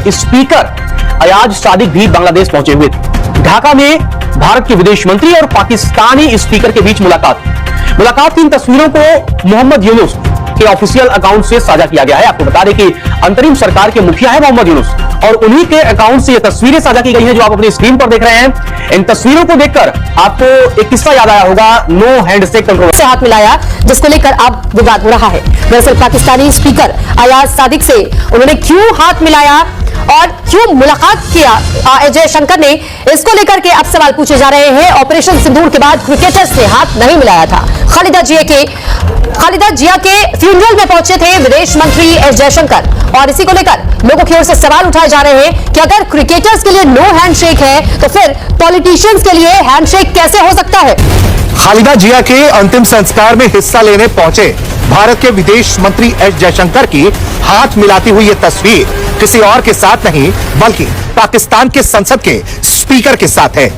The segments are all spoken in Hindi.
के स्पीकर अयाज सादिक भी बांग्लादेश पहुंचे हुए थे। ढाका में भारत के विदेश मंत्री और पाकिस्तानी स्पीकर के बीच मुलाकात की इन तस्वीरों को मोहम्मद यूनुस के ऑफिशियल अकाउंट से साझा किया गया है। आपको बता दें कि अंतरिम सरकार के मुखिया है मोहम्मद यूनुस और उन्हीं के अकाउंट से ये तस्वीरें साझा की गई हैं जो आप अपनी स्क्रीन पर देख रहे हैं। इन तस्वीरों को देखकर आपको एक किस्सा याद आया होगा, नो हैंडशेक कंट्रोवर्सी से हाथ मिलाया, जिसको लेकर अब विवाद हो रहा है। दरअसल पाकिस्तानी स्पीकर अयाज सादिक से उन्होंने क्यों हाथ मिलाया और क्यों मुलाकात किया जयशंकर ने, इसको लेकर के अब सवाल पूछे जा रहे हैं। ऑपरेशन सिंदूर के बाद क्रिकेटर्स ने हाथ नहीं मिलाया था। खालिदा जिया के फ्यूनरल में पहुंचे थे विदेश मंत्री एस जयशंकर और इसी को लेकर लोगों की ओर से सवाल उठाए जा रहे हैं कि अगर क्रिकेटर्स के लिए नो हैंडशेक है तो फिर पॉलिटिशियंस के लिए हैंडशेक कैसे हो सकता है। खालिदा जिया के अंतिम संस्कार में हिस्सा लेने पहुंचे भारत के विदेश मंत्री एस जयशंकर की हाथ मिलाती हुई ये तस्वीर किसी और के साथ नहीं बल्कि पाकिस्तान के संसद के स्पीकर के साथ है।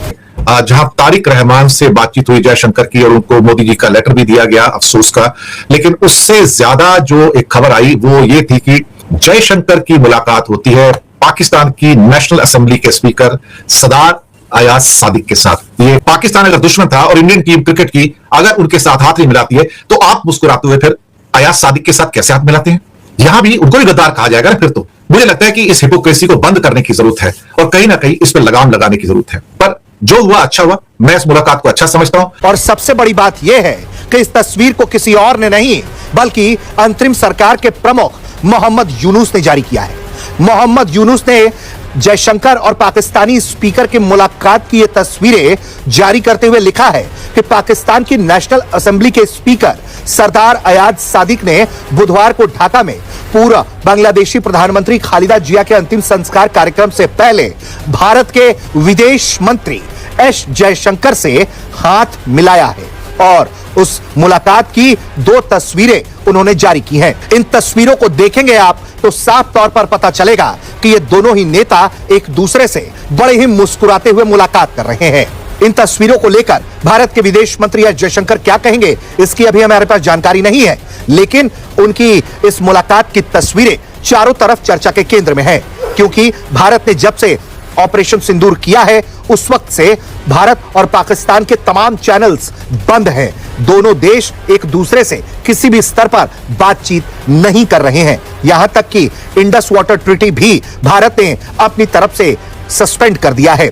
जहां तारिक रहमान से बातचीत हुई जयशंकर की और उनको मोदी जी का लेटर भी दिया गया अफसोस का, लेकिन उससे ज्यादा जो एक खबर आई वो ये थी कि जयशंकर की मुलाकात होती है पाकिस्तान की नेशनल असेंबली के स्पीकर सरदार अयाज सादिक के साथ। ये पाकिस्तान अगर दुश्मन था और इंडियन टीम क्रिकेट की अगर उनके साथ हाथ नहीं मिलाती है तो आप मुस्कुराते हुए फिर अयाज सादिक के साथ कैसे हाथ मिलाते हैं? यहां भी उनको भी गद्दार कहा जाएगा ना फिर तो। मुझे लगता है कि इस हिपोक्रेसी को बंद करने की जरूरत है और कहीं ना कहीं इस पर लगाम लगाने की जरूरत है। पर जो हुआ अच्छा हुआ, मैं इस मुलाकात को अच्छा समझता हूं। और सबसे बड़ी बात यह है कि इस तस्वीर को किसी और ने नहीं बल्कि अंतरिम सरकार के प्रमुख मोहम्मद यूनुस ने जारी किया है। मोहम्मद यूनुस ने जयशंकर और पाकिस्तानी स्पीकर की मुलाकात की ये तस्वीरें जारी करते हुए लिखा है कि पाकिस्तान की नेशनल असेंबली के स्पीकर सरदार अयाज सादिक ने बुधवार को ढाका में पूर्व बांग्लादेशी प्रधानमंत्री खालिदा जिया के अंतिम संस्कार कार्यक्रम से पहले भारत के विदेश मंत्री एस जयशंकर से हाथ मिलाया है और उस मुलाकात की 2 तस्वीरें उन्होंने जारी की हैं। इन तस्वीरों को देखेंगे आप तो साफ तौर पर पता चलेगा कि ये दोनों ही नेता एक दूसरे से बड़े ही मुस्कुराते हुए मुलाकात कर रहे हैं। इन तस्वीरों को लेकर भारत के विदेश मंत्री एस जयशंकर क्या कहेंगे इसकी अभी हमारे पास जानकारी नहीं है, लेकिन उनकी इस मुलाकात की तस्वीरें चारों तरफ चर्चा के केंद्र में है क्योंकि भारत ने जब से ऑपरेशन सिंदूर किया है उस वक्त से भारत और पाकिस्तान के तमाम चैनल्स बंद हैं। दोनों देश एक दूसरे से किसी भी स्तर पर बातचीत नहीं कर रहे हैं। यहां तक कि इंडस वाटर ट्रीटी भी भारत ने अपनी तरफ से सस्पेंड कर दिया है।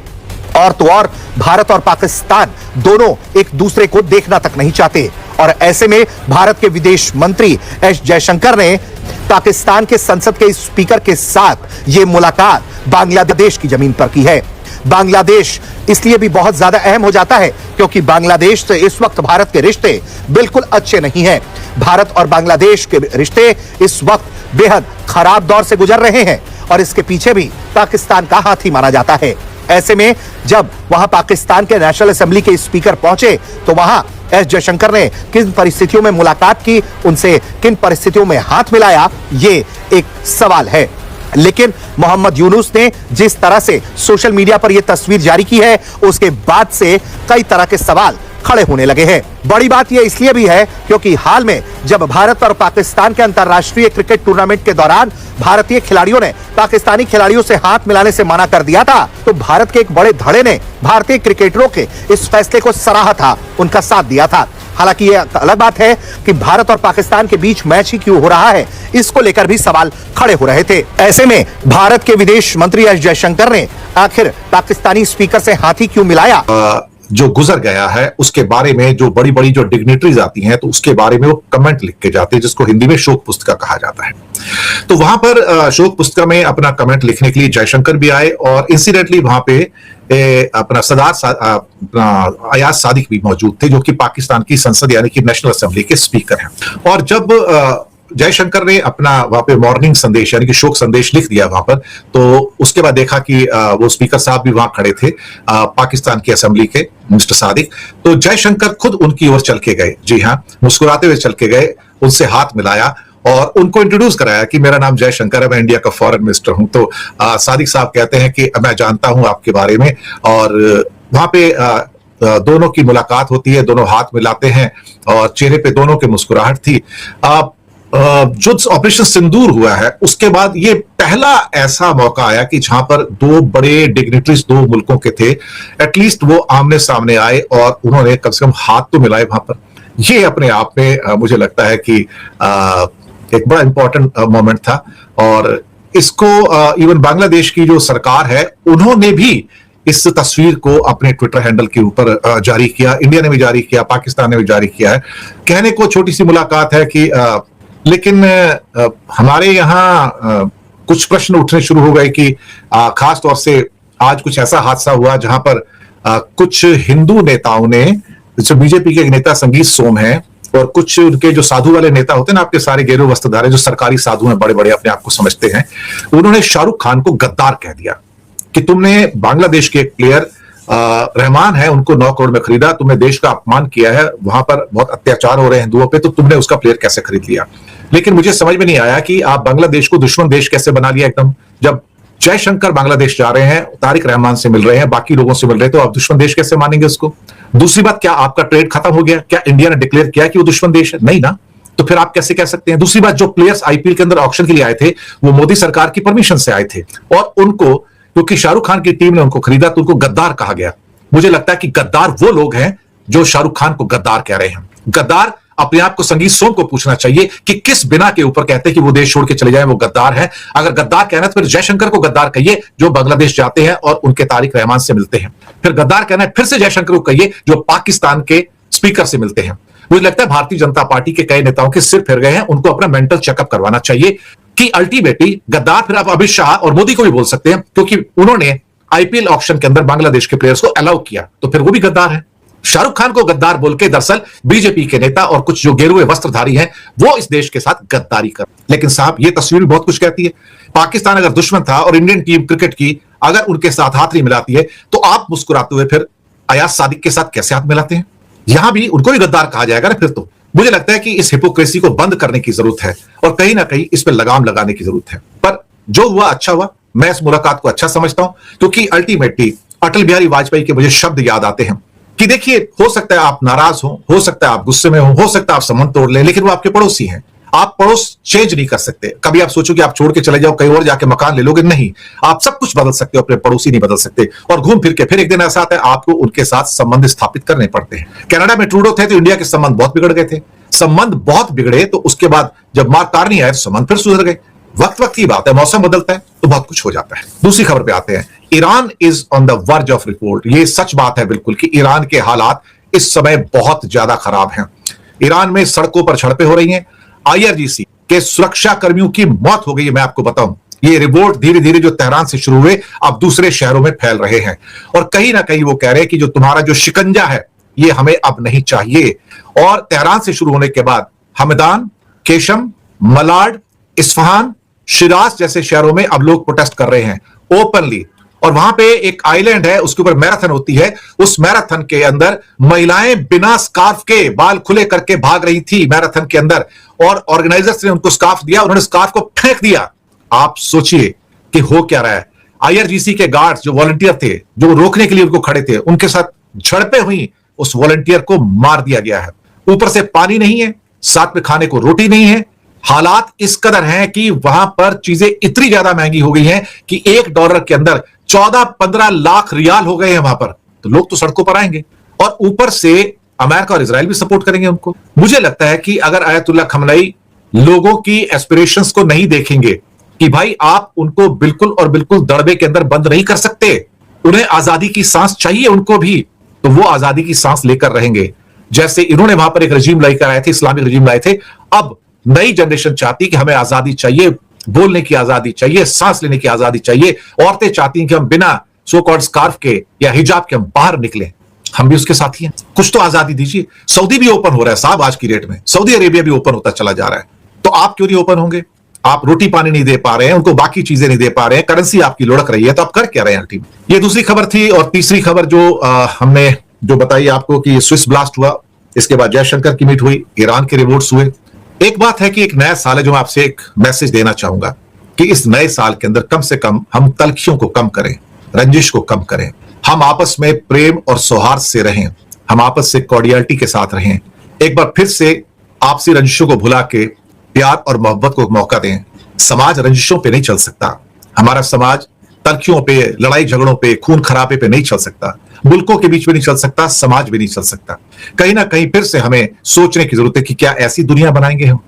और तो और भारत और पाकिस्तान दोनों एक दूसरे को देखना तक नहीं चाहते और ऐसे में भारत के विदेश मंत्री एस जयशंकर ने पाकिस्तान के संसद के स्पीकर के साथ यह मुलाकात बांग्लादेश की जमीन पर की है। बांग्लादेश इसलिए भी बहुत ज्यादा अहम हो जाता है क्योंकि बांग्लादेश से इस वक्त भारत के रिश्ते बिल्कुल अच्छे नहीं हैं। भारत और बांग्लादेश के रिश्ते इस वक्त बेहद खराब दौर से गुजर रहे हैं और इसके पीछे भी पाकिस्तान का हाथ ही माना जाता है। ऐसे में जब वहां पाकिस्तान के नेशनल असेंबली के स्पीकर पहुंचे तो वहां एस जयशंकर ने किन परिस्थितियों में मुलाकात की, उनसे किन परिस्थितियों में हाथ मिलाया, ये एक सवाल है। लेकिन मोहम्मद यूनुस ने जिस तरह से सोशल मीडिया पर यह तस्वीर जारी की है उसके बाद से कई तरह के सवाल खड़े होने लगे हैं। बड़ी बात यह इसलिए भी है क्योंकि हाल में जब भारत और पाकिस्तान के अंतर्राष्ट्रीय क्रिकेट टूर्नामेंट के दौरान भारतीय खिलाड़ियों ने पाकिस्तानी खिलाड़ियों से हाथ मिलाने से मना कर दिया था तो भारत के एक बड़े धड़े ने भारतीय क्रिकेटरों के इस फैसले को सराहा था, उनका साथ दिया था। हालांकि यह अलग बात है कि भारत और पाकिस्तान के बीच मैच ही क्यों हो रहा है, इसको लेकर भी सवाल खड़े हो रहे थे। ऐसे में भारत के विदेश मंत्री एस जयशंकर ने आखिर पाकिस्तानी स्पीकर से हाथ ही क्यों मिलाया? जो गुजर गया है उसके बारे में जो बड़ी बड़ी जो डिग्निटरीज आती हैं तो उसके बारे में वो कमेंट लिख के जाते हैं जिसको हिंदी में शोक पुस्तिका कहा जाता है। तो वहां पर शोक पुस्तिका में अपना कमेंट लिखने के लिए जयशंकर भी आए और इंसिडेंटली वहां पे अपना सरदार अयाज सादिक भी मौजूद थे जो कि पाकिस्तान की संसद यानी कि नेशनल असेंबली के स्पीकर हैं। और जब जयशंकर ने अपना वहां पे मॉर्निंग संदेश यानी कि शोक संदेश लिख दिया वहां पर, तो उसके बाद देखा कि वो स्पीकर साहब भी वहां खड़े थे पाकिस्तान की असेंबली के मिस्टर सादिक। तो जयशंकर खुद उनकी ओर चल के गए, जी हाँ, मुस्कुराते हुए चल के गए, उनसे हाथ मिलाया और उनको इंट्रोड्यूस कराया कि मेरा नाम जयशंकर है, मैं इंडिया का फॉरेन मिनिस्टर हूं। तो सादिक साहब कहते हैं कि मैं जानता हूं आपके बारे में। और वहां पे दोनों की मुलाकात होती है, दोनों हाथ मिलाते हैं और चेहरे पे दोनों की मुस्कुराहट थी। जो ऑपरेशन सिंदूर हुआ है उसके बाद ये पहला ऐसा मौका आया कि जहां पर दो बड़े डिग्निटरीज दो मुल्कों के थे, एटलीस्ट वो आमने सामने आए और उन्होंने कम से कम हाथ तो मिलाए वहां पर। ये अपने आप में मुझे लगता है कि एक बड़ा इंपॉर्टेंट मोमेंट था। और इसको इवन बांग्लादेश की जो सरकार है उन्होंने भी इस तस्वीर को अपने ट्विटर हैंडल के ऊपर जारी किया, इंडिया ने भी जारी किया, पाकिस्तान ने भी जारी किया है। कहने को छोटी सी मुलाकात है कि लेकिन हमारे यहाँ कुछ प्रश्न उठने शुरू हो गए कि खास तौर से आज कुछ ऐसा हादसा हुआ जहां पर कुछ हिंदू नेताओं ने, जैसे बीजेपी के एक नेता संगीत सोम है और कुछ उनके जो साधु वाले नेता होते हैं ना, आपके सारे गेरू वस्त्रधारी जो सरकारी साधु हैं, बड़े बड़े अपने आप को समझते हैं, उन्होंने शाहरुख खान को गद्दार कह दिया कि तुमने बांग्लादेश के एक प्लेयर रहमान है उनको 9 करोड़ में खरीदा, तुमने देश का अपमान किया है, वहां पर बहुत अत्याचार हो रहे हैं हिंदुओं पे, तो तुमने उसका प्लेयर कैसे खरीद लिया। लेकिन मुझे समझ में नहीं आया कि आप बांग्लादेश को दुश्मन देश कैसे बना लिया एकदम। जब जयशंकर बांग्लादेश जा रहे हैं, तारिक रहमान से मिल रहे हैं, बाकी लोगों से मिल रहे हैं, तो आप दुश्मन देश कैसे मानेंगे उसको। दूसरी बात, क्या आपका ट्रेड खत्म हो गया? क्या इंडिया ने डिक्लेयर किया कि वो दुश्मन देश है? नहीं ना, तो फिर आप कैसे कह सकते हैं। दूसरी बात, जो प्लेयर्स आईपीएल के अंदर ऑक्शन के लिए आए थे वो मोदी सरकार की परमिशन से आए थे और उनको, क्योंकि शाहरुख खान की टीम ने उनको खरीदा तो उनको गद्दार कहा गया। मुझे लगता है कि गद्दार वो लोग हैं जो शाहरुख खान को गद्दार कह रहे हैं। गद्दार अपने आप को संगीत सोम को पूछना चाहिए कि किस बिना के ऊपर कहते हैं कि वो देश छोड़ के चले जाएं, वो गद्दार है। अगर गद्दार कहना है तो फिर जयशंकर को गद्दार कहिए जो बांग्लादेश जाते हैं और उनके तारिक रहमान से मिलते हैं। फिर गद्दार कहना है फिर से जयशंकर को कहिए जो पाकिस्तान के स्पीकर से मिलते हैं। मुझे लगता है भारतीय जनता पार्टी के कई नेताओं के सिर फिर गए हैं, उनको अपना मेंटल चेकअप करवाना चाहिए कि अल्टीमेटली गद्दार फिर आप अमित शाह और मोदी को भी बोल सकते हैं, क्योंकि उन्होंने आईपीएल ऑक्शन के अंदर बांग्लादेश के प्लेयर्स को अलाउ किया, तो फिर वो भी गद्दार है। शाहरुख खान को गद्दार बोल के दरअसल बीजेपी के नेता और कुछ जो गेरुए वस्त्रधारी हैं वो इस देश के साथ गद्दारी कर। लेकिन साहब, ये तस्वीर बहुत कुछ कहती है। पाकिस्तान अगर दुश्मन था और इंडियन टीम क्रिकेट की अगर उनके साथ हाथ नहीं मिलाती है तो आप मुस्कुराते हुए फिर अयाज सादिक के साथ कैसे हाथ मिलाते हैं? यहां भी उनको भी गद्दार कहा जाएगा ना फिर तो। मुझे लगता है कि इस हिपोक्रेसी को बंद करने की जरूरत है और कहीं ना कहीं इस पर लगाम लगाने की जरूरत है। पर जो हुआ अच्छा हुआ, मैं इस मुलाकात को अच्छा समझता हूं, क्योंकि अल्टीमेटली अटल बिहारी वाजपेयी के मुझे शब्द याद आते हैं कि देखिए, हो सकता है आप नाराज हो सकता है आप गुस्से में हो सकता है आप संबंध तोड़ लें, लेकिन वो आपके पड़ोसी हैं। आप पड़ोस चेंज नहीं कर सकते। कभी आप सोचो कि आप छोड़ के चले जाओ, कहीं और जाके मकान ले लोगे, नहीं। आप सब कुछ बदल सकते हो, अपने पड़ोसी नहीं बदल सकते। और घूम फिर के फिर एक दिन ऐसा आता है आपको उनके साथ संबंध स्थापित करने पड़ते हैं। कनाडा में ट्रूडो थे तो इंडिया के संबंध बहुत बिगड़ गए थे। संबंध बहुत बिगड़े तो उसके बाद जब मार्क कार्नी आए तो संबंध फिर सुधर गए। वक्त की बात है, मौसम बदलता है तो बहुत कुछ हो जाता है। दूसरी खबर पे आते हैं। Iran is on the verge of report. ये सच बात है बिल्कुल कि ईरान के हालात इस समय बहुत ज्यादा खराब हैं। ईरान में सड़कों पर झड़पें हो रही हैं। आईआरजीसी के सुरक्षा कर्मियों की मौत हो गई है। मैं आपको बताऊं, ये रिपोर्ट धीरे धीरे जो तेहरान से शुरू हुए अब दूसरे शहरों में फैल रहे हैं और कहीं ना कहीं वो कह रहे हैं कि जो तुम्हारा जो शिकंजा है ये हमें अब नहीं चाहिए। और तेहरान से शुरू होने के बाद हमदान, केशम, मलाड, इस्फहान, शिराज जैसे शहरों में अब लोग प्रोटेस्ट कर रहे हैं ओपनली। और वहां पे एक आइलैंड है, उसके ऊपर मैराथन होती है। उस मैराथन के अंदर महिलाएं बिना स्कार्फ के, बाल खुले करके भाग रही थी मैराथन के अंदर और ऑर्गेनाइजर्स ने उनको स्कार्फ दिया, उन्होंने स्कार्फ को फेंक दिया। आप सोचिए कि हो क्या रहा है। आईआरजीसी के गार्ड्स जो वॉलंटियर थे, जो रोकने के लिए उनको खड़े थे, उनके साथ झड़पें हुई, उस वॉलंटियर को मार दिया गया है। ऊपर से पानी नहीं है, साथ में खाने को रोटी नहीं है। हालात इस कदर हैं कि वहां पर चीजें इतनी ज्यादा महंगी हो गई हैं कि $1 के अंदर 14-15 लाख रियाल हो गए हैं वहां पर। तो लोग तो सड़कों पर आएंगे और ऊपर से अमेरिका और इजराइल भी सपोर्ट करेंगे उनको। मुझे लगता है कि अगर आयतुल्लाह खमनई लोगों की एस्पिरेशंस को नहीं देखेंगे कि भाई आप उनको बिल्कुल और बिल्कुल दड़बे के अंदर बंद नहीं कर सकते, उन्हें आजादी की सांस चाहिए उनको भी, तो वो आजादी की सांस लेकर रहेंगे। जैसे इन्होंने वहां पर एक रजीम लेकर आए थे, इस्लामिक रजीम लाए थे। अब नई जनरेशन चाहती कि हमें आजादी चाहिए, बोलने की आजादी चाहिए, सांस लेने की आजादी चाहिए। औरतें चाहती हैं कि हम बिना सो कॉल्ड स्कार्फ के या हिजाब के हम बाहर निकलें। हम भी उसके साथी हैं, कुछ तो आजादी दीजिए। सऊदी भी ओपन हो रहा है साहब आज की डेट में, सऊदी अरेबिया भी ओपन होता चला जा रहा है, तो आप क्यों नहीं ओपन होंगे? आप रोटी पानी नहीं दे पा रहे हैं उनको, बाकी चीजें नहीं दे पा रहे हैं, करेंसी आपकी लुढ़क रही है, तो आप कर क्या रहे हैं टीम? ये दूसरी खबर थी। और तीसरी खबर जो हमने जो बताई आपको कि स्विस ब्लास्ट हुआ, इसके बाद जयशंकर की मीट हुई, ईरान के रिपोर्ट्स हुए। एक बात है कि एक नया साल है, जो मैं आपसे एक मैसेज देना चाहूंगा कि इस नए साल के अंदर कम से कम हम तलखियों को कम करें, रंजिश को कम करें, हम आपस में प्रेम और सौहार्द से रहें, हम आपस से कॉर्डियलिटी के साथ रहें। एक बार फिर से आपसी रंजिशों को भुला के प्यार और मोहब्बत को मौका दें। समाज रंजिशों पे नहीं चल सकता। हमारा समाज तर्कियों पे, लड़ाई झगड़ों पे, खून खराबे पे नहीं चल सकता। मुल्कों के बीच में नहीं चल सकता, समाज भी नहीं चल सकता। कहीं ना कहीं फिर से हमें सोचने की जरूरत है कि क्या ऐसी दुनिया बनाएंगे हम?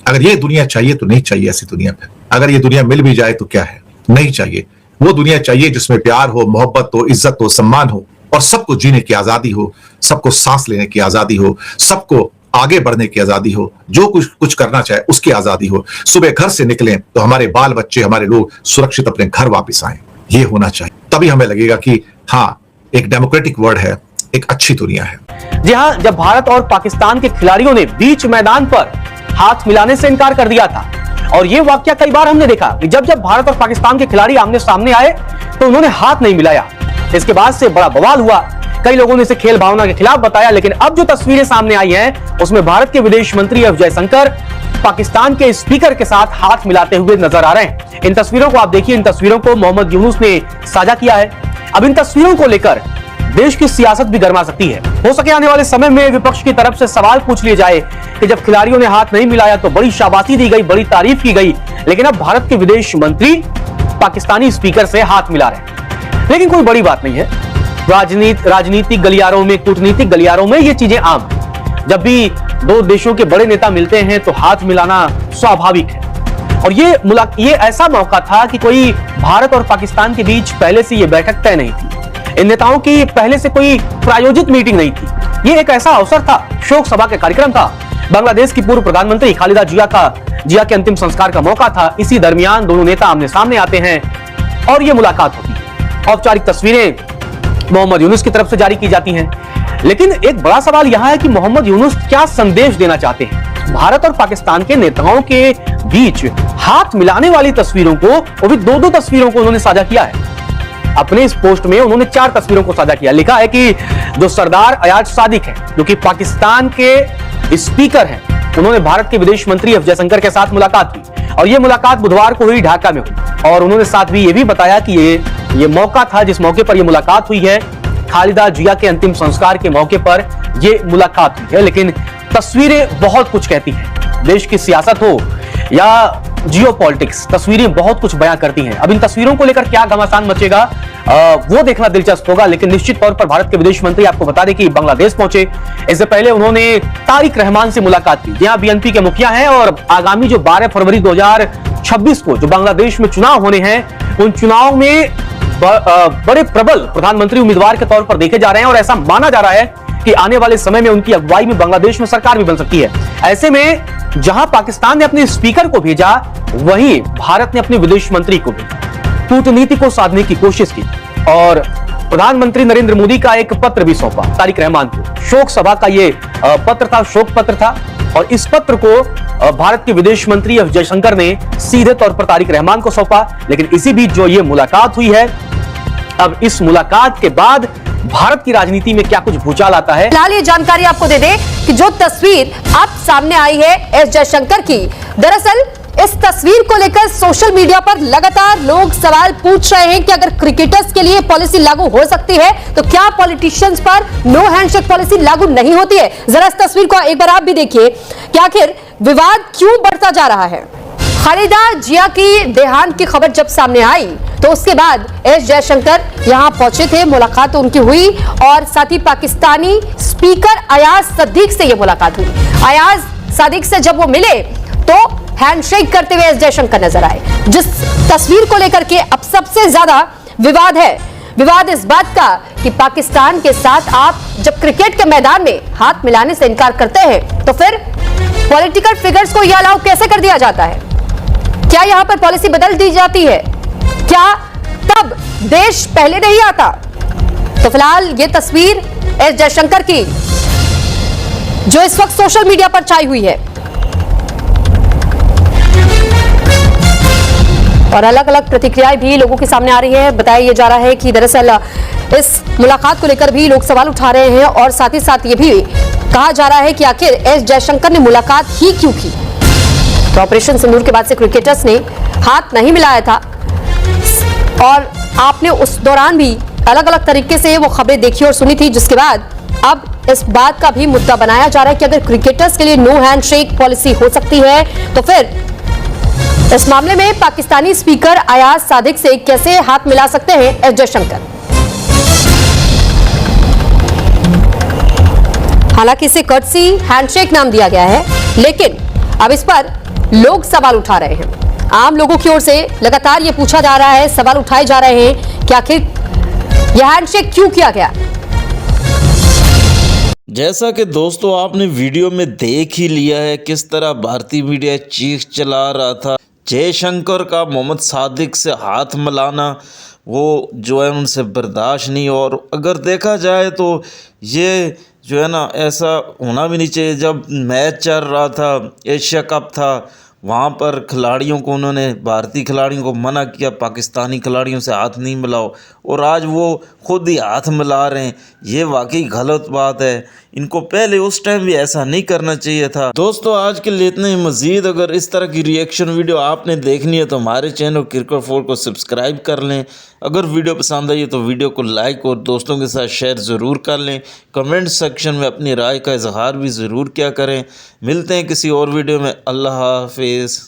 अगर ये दुनिया चाहिए तो नहीं चाहिए ऐसी दुनिया पे। अगर ये दुनिया मिल भी जाए तो क्या है, नहीं चाहिए। वो दुनिया चाहिए जिसमें प्यार हो, मोहब्बत हो, इज्जत हो, सम्मान हो और सबको जीने की आजादी हो, सबको सांस लेने की आजादी हो, सबको आगे बढ़ने की आजादी हो, जो कुछ करना चाहे उसकी आजादी हो। सुबह घर से निकलें तो हमारे बाल बच्चे, हमारे लोग सुरक्षित अपने घर वापस आए। ये होना चाहिए। तभी हमें लगेगा कि हाँ, एक डेमोक्रेटिक वर्ल्ड है, एक अच्छी दुनिया है। जी हां, जब भारत और पाकिस्तान के खिलाड़ियों ने बीच मैदान पर हाथ मिलाने से इनकार कर दिया था, और यह वाकया कई बार हमने देखा कि जब जब भारत और पाकिस्तान के खिलाड़ी आमने सामने आए तो उन्होंने हाथ नहीं मिलाया। इसके बाद से बड़ा बवाल हुआ। कई लोगों ने इसे खेल भावना के खिलाफ बताया, लेकिन अब जो तस्वीरें सामने आई हैं उसमें भारत के विदेश मंत्री एस जयशंकर पाकिस्तान के स्पीकर के साथ हाथ मिलाते हुए नजर आ रहे हैं। इन तस्वीरों को आप देखिए। इन तस्वीरों को मोहम्मद यूनुस ने साझा किया है। अब इन तस्वीरों को लेकर देश की सियासत भी गर्मा सकती है। हो सके आने वाले समय में विपक्ष की तरफ से सवाल पूछ लिए जाए कि जब खिलाड़ियों ने हाथ नहीं मिलाया तो बड़ी शाबाशी दी गई, बड़ी तारीफ की गई, लेकिन अब भारत के विदेश मंत्री पाकिस्तानी स्पीकर से हाथ मिला रहे हैं। लेकिन कोई बड़ी बात नहीं है। राजनीतिक गलियारों में, कूटनीतिक गलियारों में ये चीजें आम है। जब भी दो देशों के बड़े नेता मिलते हैं तो हाथ मिलाना स्वाभाविक है। और ये ऐसा मौका था कि कोई भारत और पाकिस्तान के बीच पहले से ये बैठक तय नहीं थी। इन नेताओं की पहले से कोई प्रायोजित मीटिंग नहीं थी। ये एक ऐसा अवसर था, शोक सभा का कार्यक्रम था। बांग्लादेश की पूर्व प्रधानमंत्री खालिदा जिया के अंतिम संस्कार का मौका था। इसी दरमियान दोनों नेता आमने सामने आते हैं और ये मुलाकात होती है। औपचारिक तस्वीरें मोहम्मद यूनुस की तरफ से जारी की जाती हैं। लेकिन एक बड़ा सवाल यहां है कि मोहम्मद यूनुस क्या संदेश देना चाहते हैं। भारत और पाकिस्तान के नेताओं के बीच हाथ मिलाने वाली तस्वीरों को, वो भी दो तस्वीरों को उन्होंने साझा किया है। अपने इस पोस्ट में उन्होंने 4 तस्वीरों को साझा किया। लिखा है कि जो सरदार अयाज सादिक है, जो कि पाकिस्तान के स्पीकर हैं, उन्होंने भारत के विदेश मंत्री एस जयशंकर के साथ मुलाकात की और यह मुलाकात बुधवार को हुई, ढाका में हुई। और उन्होंने साथ भी यह भी बताया कि ये मौका था जिस मौके पर यह मुलाकात हुई है, खालिदा जिया के अंतिम संस्कार के मौके पर यह मुलाकात हुई है। लेकिन तस्वीरें बहुत कुछ कहती हैं। देश की सियासत हो या जियोपॉलिटिक्स, तस्वीरें बहुत कुछ बयां करती हैं। अब इन तस्वीरों को लेकर क्या घमासान मचेगा वो देखना दिलचस्प होगा। लेकिन निश्चित तौर पर भारत के विदेश मंत्री, आपको बता दें कि बांग्लादेश पहुंचे। इससे पहले उन्होंने तारिक रहमान से मुलाकात की, जहां बीएनपी के मुखिया हैं, और आगामी जो 12 फरवरी 2026 को जो बांग्लादेश में चुनाव होने हैं, उन चुनाव में बड़े प्रबल प्रधानमंत्री उम्मीदवार के तौर पर देखे जा रहे हैं। और ऐसा माना जा रहा है कि आने वाले समय में उनकी अगुवाई में बांग्लादेश में सरकार भी बन सकती है। ऐसे में जहां पाकिस्तान ने अपने स्पीकर को भेजा, वहीं भारत ने अपने विदेश मंत्री को भेजा। कूटनीति को साधने की कोशिश की और प्रधानमंत्री नरेंद्र मोदी का एक पत्र भी सौंपा तारिक रहमान को। शोक सभा का ये पत्र था, शोक पत्र था। और इस पत्र को भारत के विदेश मंत्री एस जयशंकर ने सीधे तौर पर तारिक रहमान को सौंपा। लेकिन इसी बीच जो ये मुलाकात हुई है, अब इस मुलाकात के बाद भारत की राजनीति में क्या कुछ भूचाल आता है। फिलहाल ये जानकारी आपको दे दें कि जो तस्वीर अब सामने आई है एस जयशंकर की, दरअसल इस तस्वीर को लेकर सोशल मीडिया पर लगातार लोग सवाल पूछ रहे हैं कि अगर क्रिकेटर्स के लिए पॉलिसी लागू हो सकती है तो क्या पॉलिटिशियंस पर नो हैंडशेक पॉलिसी लागू नहीं होती है। जरा इस तस्वीर को एक बार आप भी देखिए कि आखिर विवाद क्यों बढ़ता जा रहा है। खालिदा जिया की देहांत की खबर जब सामने आई तो उसके बाद एस जयशंकर यहां पहुंचे थे, मुलाकात उनकी हुई और साथ ही पाकिस्तानी स्पीकर अयाज सादिक से यह मुलाकात हुई। अयाज सादिक से जब वो मिले तो हैंडशेक करते हुए एस जयशंकर नजर आए। जिस तस्वीर को लेकर के अब सबसे ज्यादा विवाद है, विवाद इस बात का कि पाकिस्तान के साथ आप जब क्रिकेट के मैदान में हाथ मिलाने से इनकार करते हैं तो फिर पॉलिटिकल फिगर्स को यह अलाउ कैसे कर दिया जाता है। क्या यहां पर पॉलिसी बदल दी जाती है? क्या तब देश पहले नहीं आता? तो फिलहाल ये तस्वीर एस जयशंकर की जो इस वक्त सोशल मीडिया पर छाई हुई है और अलग अलग प्रतिक्रियाएं भी लोगों के सामने आ रही है। बताया जा रहा है कि दरअसल इस मुलाकात को लेकर भी लोग सवाल उठा रहे हैं और साथ ही साथ ये भी कहा जा रहा है कि आखिर एस जयशंकर ने मुलाकात ही क्यों की। तो ऑपरेशन सिंदूर के बाद से क्रिकेटर्स ने हाथ नहीं मिलाया था और आपने उस दौरान भी अलग अलग तरीके से वो खबरें देखी और सुनी थी, जिसके बाद अब इस बात का भी मुद्दा बनाया जा रहा है कि अगर क्रिकेटर्स के लिए नो हैंडशेक पॉलिसी हो सकती है तो फिर इस मामले में पाकिस्तानी स्पीकर अयाज सादिक से कैसे हाथ मिला सकते हैं एस जयशंकर। हालांकि इसे कर्टसी हैंडशेक नाम दिया गया है, लेकिन अब इस पर लोग सवाल उठा रहे हैं। आम लोगों की ओर से लगातार ये पूछा जा रहा है, सवाल उठाए जा रहे हैं कि आखिर यह हैंडशेक क्यों किया गया। जैसा कि दोस्तों आपने वीडियो में देख ही लिया है किस तरह भारतीय मीडिया चीख चला रहा था। जयशंकर का मोहम्मद सादिक से हाथ मिलाना वो जो है उनसे बर्दाश्त नहीं। और अगर देखा जाए तो ये जो है ना ऐसा होना भी नहीं चाहिए। जब मैच चल रहा था, एशिया कप था, वहाँ पर खिलाड़ियों को उन्होंने भारतीय खिलाड़ियों को मना किया पाकिस्तानी खिलाड़ियों से हाथ नहीं मिलाओ, और आज वो खुद ही हाथ मिला रहे हैं। ये वाकई गलत बात है। इनको पहले उस टाइम भी ऐसा नहीं करना चाहिए था। दोस्तों आज के लिए इतना ही। मज़ीद अगर इस तरह की रिएक्शन वीडियो आपने देखनी है तो हमारे चैनल क्रिकेट 4 को सब्सक्राइब कर लें। अगर वीडियो पसंद आई है तो वीडियो को लाइक और दोस्तों के साथ शेयर ज़रूर कर लें। कमेंट सेक्शन में अपनी राय का इजहार भी ज़रूर किया करें। मिलते हैं किसी और वीडियो में। अल्लाह हाफिज़।